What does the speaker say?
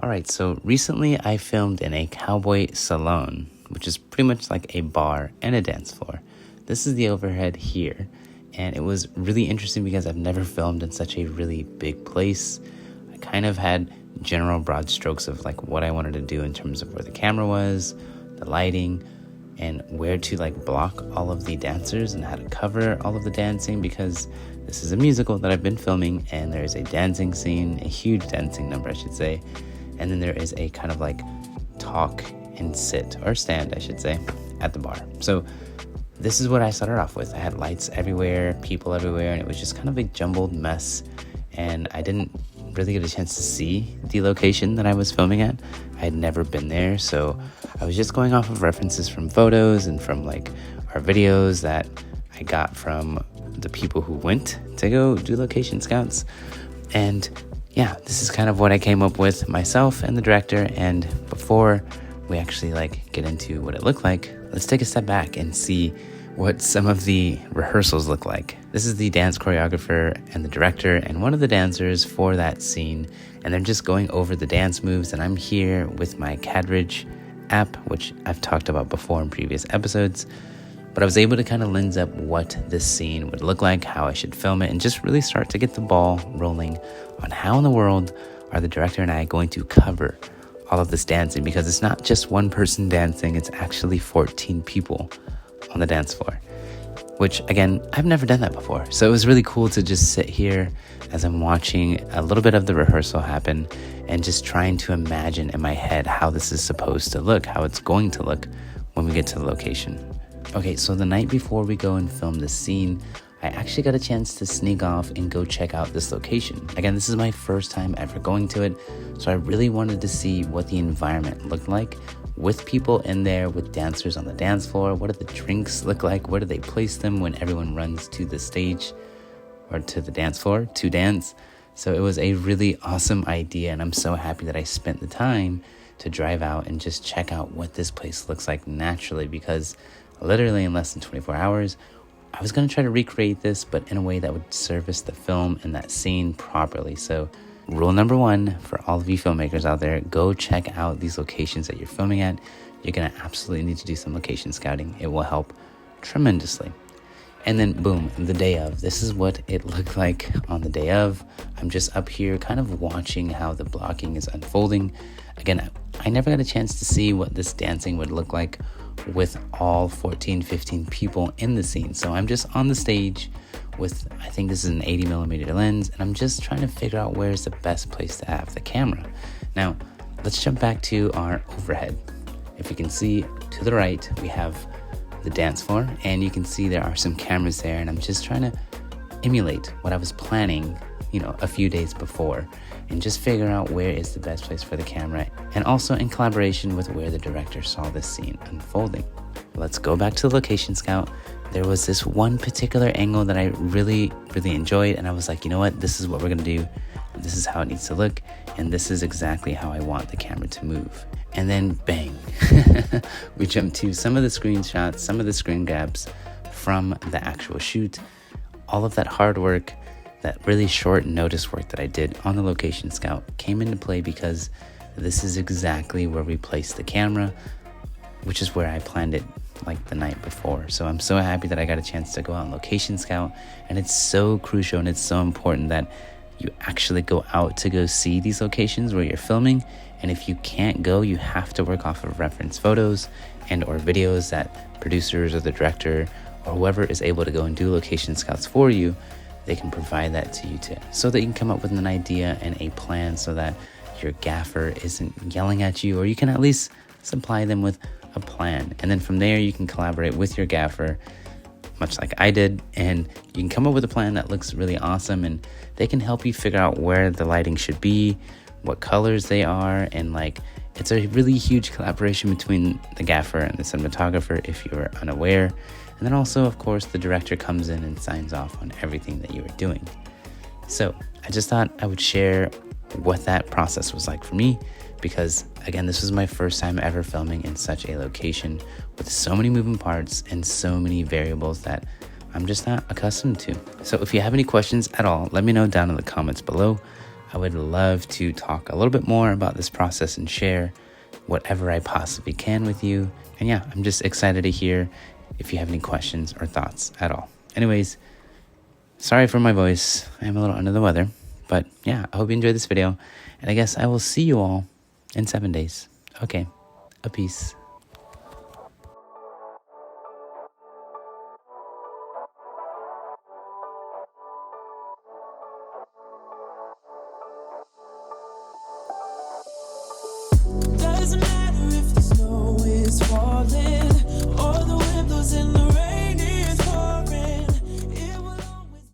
All right, so recently I filmed in a cowboy saloon, which is pretty much like a bar and a dance floor. This is the overhead here, and it was really interesting because I've never filmed in such a really big place. I kind of had general broad strokes of like what I wanted to do in terms of where the camera was, the lighting, and where to like block all of the dancers and how to cover all of the dancing, because this is a musical that I've been filming and there is a dancing scene, a huge dancing number I should say, and then there is a kind of like talk and sit, or stand I should say, at the bar. So this is what I started off with. I had lights everywhere, people everywhere, and it was just kind of a jumbled mess, and I didn't really get a chance to see the location that I was filming at. I had never been there, so I was just going off of references from photos and from like our videos that I got from the people who went to go do location scouts. And yeah, this is kind of what I came up with myself and the director. And before we actually like get into what it looked like, let's take a step back and see what some of the rehearsals look like. This is the dance choreographer and the director and one of the dancers for that scene, and they're just going over the dance moves, and I'm here with my Cadridge app, which I've talked about before in previous episodes, but I was able to kind of lens up what this scene would look like, how I should film it, and just really start to get the ball rolling on how in the world are the director and I going to cover all of this dancing, because it's not just one person dancing, it's actually 14 people on the dance floor, which again, I've never done that before. So it was really cool to just sit here as I'm watching a little bit of the rehearsal happen and just trying to imagine in my head how this is supposed to look, how it's going to look when we get to the location. Okay, so the night before we go and film this scene, I actually got a chance to sneak off and go check out this location. Again, this is my first time ever going to it, so I really wanted to see what the environment looked like with people in there, with dancers on the dance floor. What do the drinks look like? Where do they place them when everyone runs to the stage or to the dance floor to dance? So it was a really awesome idea, and I'm so happy that I spent the time to drive out and just check out what this place looks like naturally, because literally in less than 24 hours, I was going to try to recreate this, but in a way that would service the film and that scene properly. So rule number one for all of you filmmakers out there, go check out these locations that you're filming at. You're going to absolutely need to do some location scouting. It will help tremendously. And then boom, the day of. This is what it looked like on the day of. I'm just up here kind of watching how the blocking is unfolding. Again, I never got a chance to see what this dancing would look like with all 14, 15 people in the scene. So I'm just on the stage with, I think this is an 80 millimeter lens, and I'm just trying to figure out where's the best place to have the camera. Now, let's jump back to our overhead. If you can see to the right, we have the dance floor, and you can see there are some cameras there, and I'm just trying to emulate what I was planning, a few days before, and just figure out where is the best place for the camera, and also in collaboration with where the director saw this scene unfolding. Let's go back to the location scout. There was this one particular angle that I really, really enjoyed, and I was like, you know what, this is what we're gonna do. This is how it needs to look, and this is exactly how I want the camera to move. And then bang, we jump to some of the screenshots, some of the screen grabs from the actual shoot. All of that hard work, that really short notice work that I did on the location scout came into play, because this is exactly where we placed the camera, which is where I planned it like the night before. So I'm so happy that I got a chance to go out on location scout, and it's so crucial and it's so important that you actually go out to go see these locations where you're filming. And if you can't go, you have to work off of reference photos and or videos that producers or the director or whoever is able to go and do location scouts for you, they can provide that to you too, so that you can come up with an idea and a plan, so that your gaffer isn't yelling at you, or you can at least supply them with a plan. And then from there, you can collaborate with your gaffer, much like I did, and you can come up with a plan that looks really awesome, and they can help you figure out where the lighting should be, what colors they are, and like, it's a really huge collaboration between the gaffer and the cinematographer if you're unaware. And then also, of course, the director comes in and signs off on everything that you are doing. So I just thought I would share what that process was like for me, because again, this was my first time ever filming in such a location with so many moving parts and so many variables that I'm just not accustomed to. So if you have any questions at all, let me know down in the comments below. I would love to talk a little bit more about this process and share whatever I possibly can with you. And yeah, I'm just excited to hear if you have any questions or thoughts at all. Anyways, sorry for my voice. I'm a little under the weather. But yeah, I hope you enjoyed this video. And I guess I will see you all in 7 days. Okay, a peace. Doesn't matter if the snow is falling or the wind blows in the